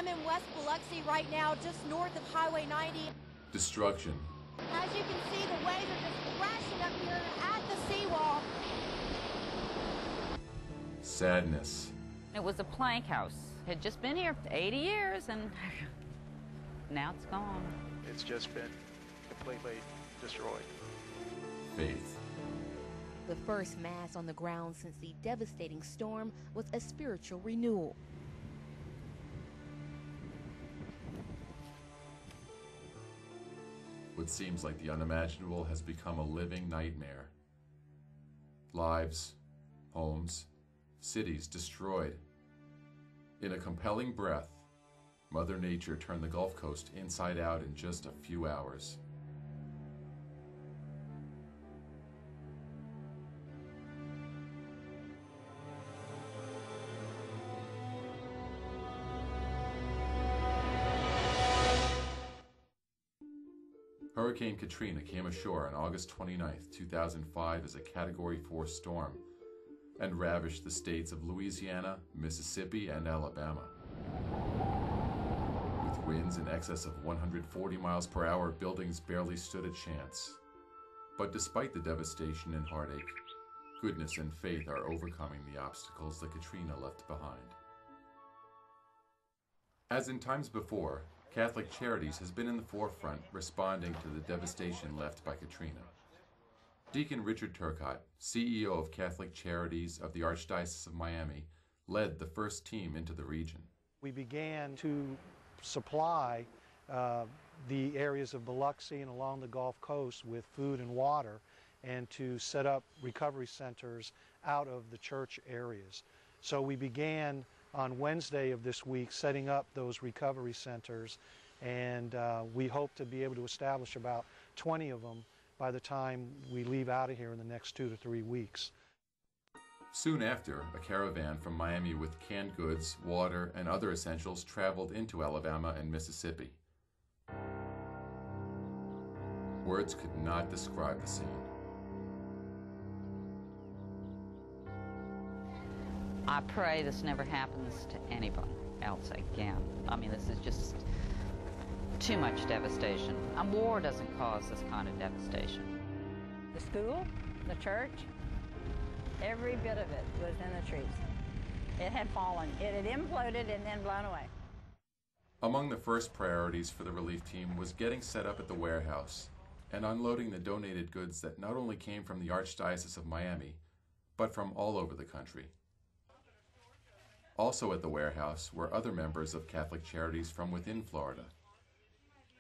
I'm in West Biloxi right now, just north of Highway 90. Destruction. As you can see, the waves are just crashing up here at the seawall. Sadness. It was a plank house. It had just been here for 80 years, and now it's gone. It's just been completely destroyed. Faith. The first Mass on the ground since the devastating storm was a spiritual renewal. What seems like the unimaginable has become a living nightmare. Lives, homes, cities destroyed. In a compelling breath, Mother Nature turned the Gulf Coast inside out in just a few hours. Hurricane Katrina came ashore on August 29, 2005 as a Category 4 storm and ravaged the states of Louisiana, Mississippi, and Alabama. With winds in excess of 140 miles per hour, buildings barely stood a chance. But despite the devastation and heartache, goodness and faith are overcoming the obstacles that Katrina left behind. As in times before, Catholic Charities has been in the forefront responding to the devastation left by Katrina. Deacon Richard Turcott, CEO of Catholic Charities of the Archdiocese of Miami, led the first team into the region. We began to supply the areas of Biloxi and along the Gulf Coast with food and water, and to set up recovery centers out of the church areas. So we began on Wednesday of this week setting up those recovery centers, and we hope to be able to establish about 20 of them by the time we leave out of here in the next 2 to 3 weeks. Soon after, a caravan from Miami with canned goods, water, and other essentials traveled into Alabama and Mississippi. Words could not describe the scene. I pray this never happens to anyone else again. I mean, this is just too much devastation. War doesn't cause this kind of devastation. The school, the church, every bit of it was in the trees. It had fallen. It had imploded and then blown away. Among the first priorities for the relief team was getting set up at the warehouse and unloading the donated goods that not only came from the Archdiocese of Miami, but from all over the country. Also at the warehouse were other members of Catholic Charities from within Florida.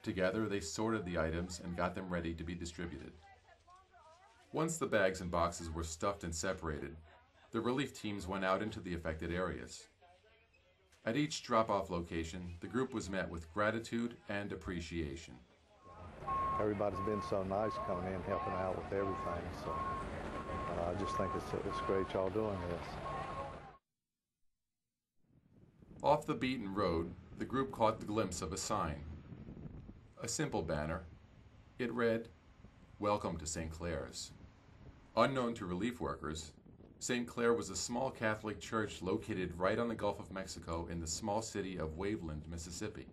Together, they sorted the items and got them ready to be distributed. Once the bags and boxes were stuffed and separated, the relief teams went out into the affected areas. At each drop-off location, the group was met with gratitude and appreciation. Everybody's been so nice coming in, helping out with everything, so I just think it's great y'all doing this. Off the beaten road, the group caught the glimpse of a sign. A simple banner. It read, "Welcome to St. Clair's." Unknown to relief workers, St. Clair was a small Catholic church located right on the Gulf of Mexico in the small city of Waveland, Mississippi.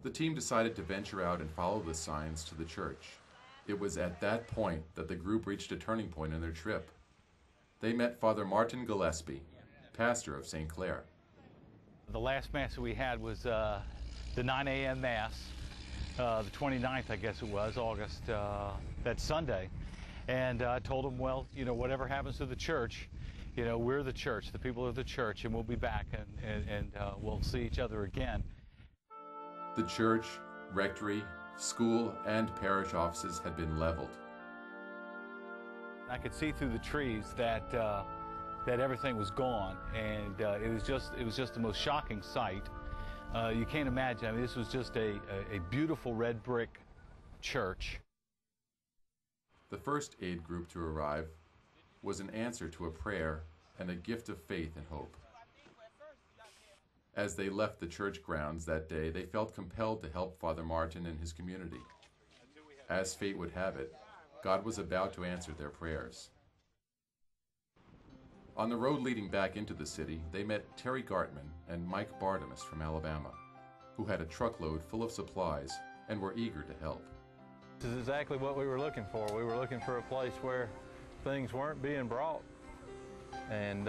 The team decided to venture out and follow the signs to the church. It was at that point that the group reached a turning point in their trip. They met Father Martin Gillespie, pastor of St. Clair. The last Mass that we had was the 9 a.m. Mass, the 29th, I guess it was, August, that Sunday. And I told them, well, you know, whatever happens to the church, you know, we're the church, the people of the church, and we'll be back, and we'll see each other again. The church, rectory, school, and parish offices had been leveled. I could see through the trees that that everything was gone, and it was just the most shocking sight. You can't imagine. I mean, this was just a beautiful red brick church. The first aid group to arrive was an answer to a prayer and a gift of faith and hope. As they left the church grounds that day, they felt compelled to help Father Martin and his community. As fate would have it, God was about to answer their prayers. On the road leading back into the city, they met Terry Gartman and Mike Bartimus from Alabama. who had a truckload full of supplies and were eager to help. This is exactly what we were looking for. We were looking for a place where things weren't being brought, and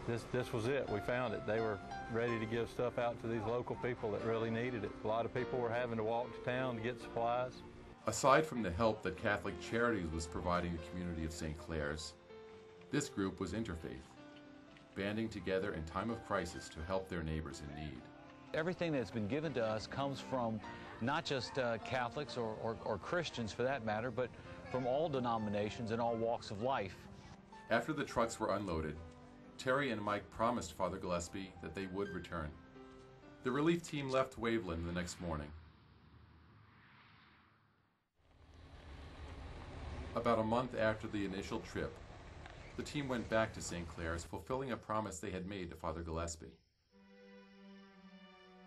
this was it. We found it. They were ready to give stuff out to these local people that really needed it. A lot of people were having to walk to town to get supplies. Aside from the help that Catholic Charities was providing the community of St. Clair's, this group was interfaith, banding together in time of crisis to help their neighbors in need. Everything that's been given to us comes from not just Catholics or Christians for that matter, but from all denominations and all walks of life. After the trucks were unloaded, Terry and Mike promised Father Gillespie that they would return. The relief team left Waveland the next morning. About a month after the initial trip, the team went back to St. Clair's, fulfilling a promise they had made to Father Gillespie.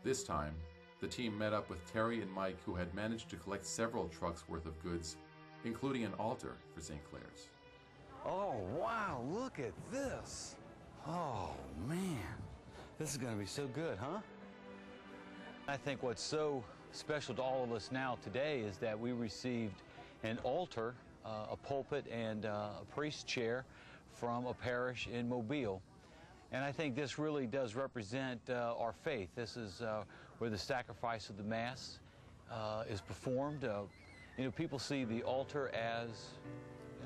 This time, the team met up with Terry and Mike, who had managed to collect several trucks worth of goods, including an altar for St. Clair's. Oh, wow, look at this. Oh, man. This is going to be so good, huh? I think what's so special to all of us now today is that we received an altar, a pulpit, and a priest's chair from a parish in Mobile. And I think this really does represent our faith. This is where the sacrifice of the Mass is performed. You know, people see the altar as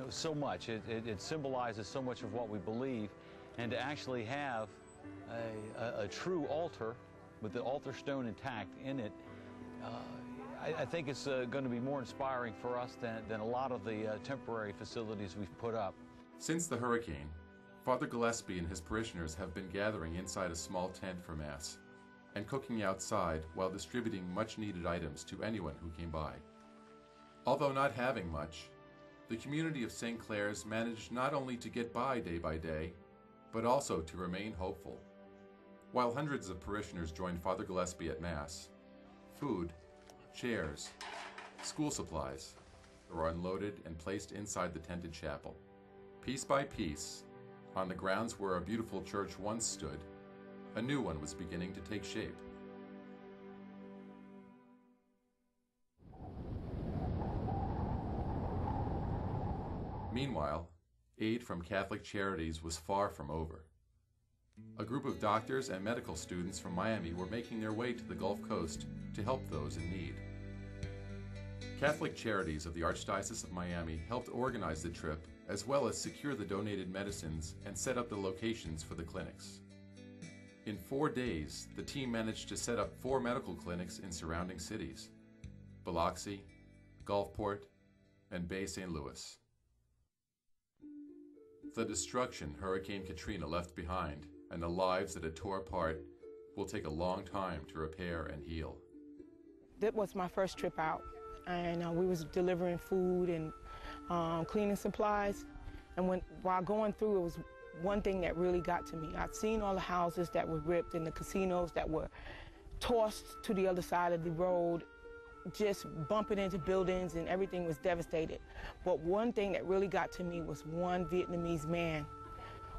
so much. It symbolizes so much of what we believe. And to actually have a true altar with the altar stone intact in it, I think it's going to be more inspiring for us than a lot of the temporary facilities we've put up. Since the hurricane, Father Gillespie and his parishioners have been gathering inside a small tent for Mass and cooking outside while distributing much-needed items to anyone who came by. Although not having much, the community of St. Clair's managed not only to get by day, but also to remain hopeful. While hundreds of parishioners joined Father Gillespie at Mass, food, chairs, school supplies were unloaded and placed inside the tented chapel. Piece by piece, on the grounds where a beautiful church once stood, a new one was beginning to take shape. Meanwhile, aid from Catholic Charities was far from over. A group of doctors and medical students from Miami were making their way to the Gulf Coast to help those in need. Catholic Charities of the Archdiocese of Miami helped organize the trip, as well as secure the donated medicines and set up the locations for the clinics. In 4 days, the team managed to set up 4 medical clinics in surrounding cities: Biloxi, Gulfport, and Bay St. Louis. The destruction Hurricane Katrina left behind and the lives that it tore apart will take a long time to repair and heal. That was my first trip out, and we was delivering food and cleaning supplies. And while going through, it was one thing that really got to me. I'd seen all the houses that were ripped and the casinos that were tossed to the other side of the road, just bumping into buildings, and everything was devastated. But one thing that really got to me was one Vietnamese man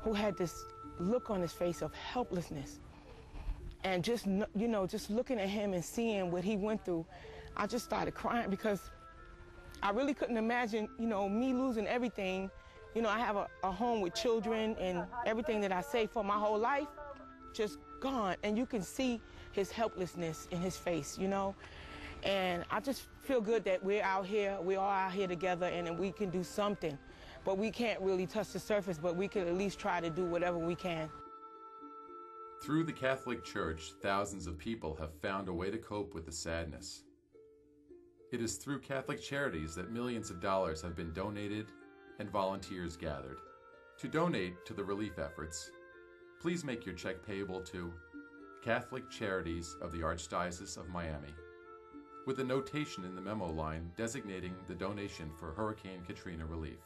who had this look on his face of helplessness. And just, you know, just looking at him and seeing what he went through, I just started crying, because I really couldn't imagine, you know, me losing everything. You know, I have a home with children, and everything that I saved for my whole life, just gone. And you can see his helplessness in his face, you know. And I just feel good that we're all out here together, and we can do something. But we can't really touch the surface, but we can at least try to do whatever we can. Through the Catholic Church, thousands of people have found a way to cope with the sadness. It is through Catholic Charities that millions of dollars have been donated and volunteers gathered. To donate to the relief efforts, please make your check payable to Catholic Charities of the Archdiocese of Miami, with a notation in the memo line designating the donation for Hurricane Katrina relief.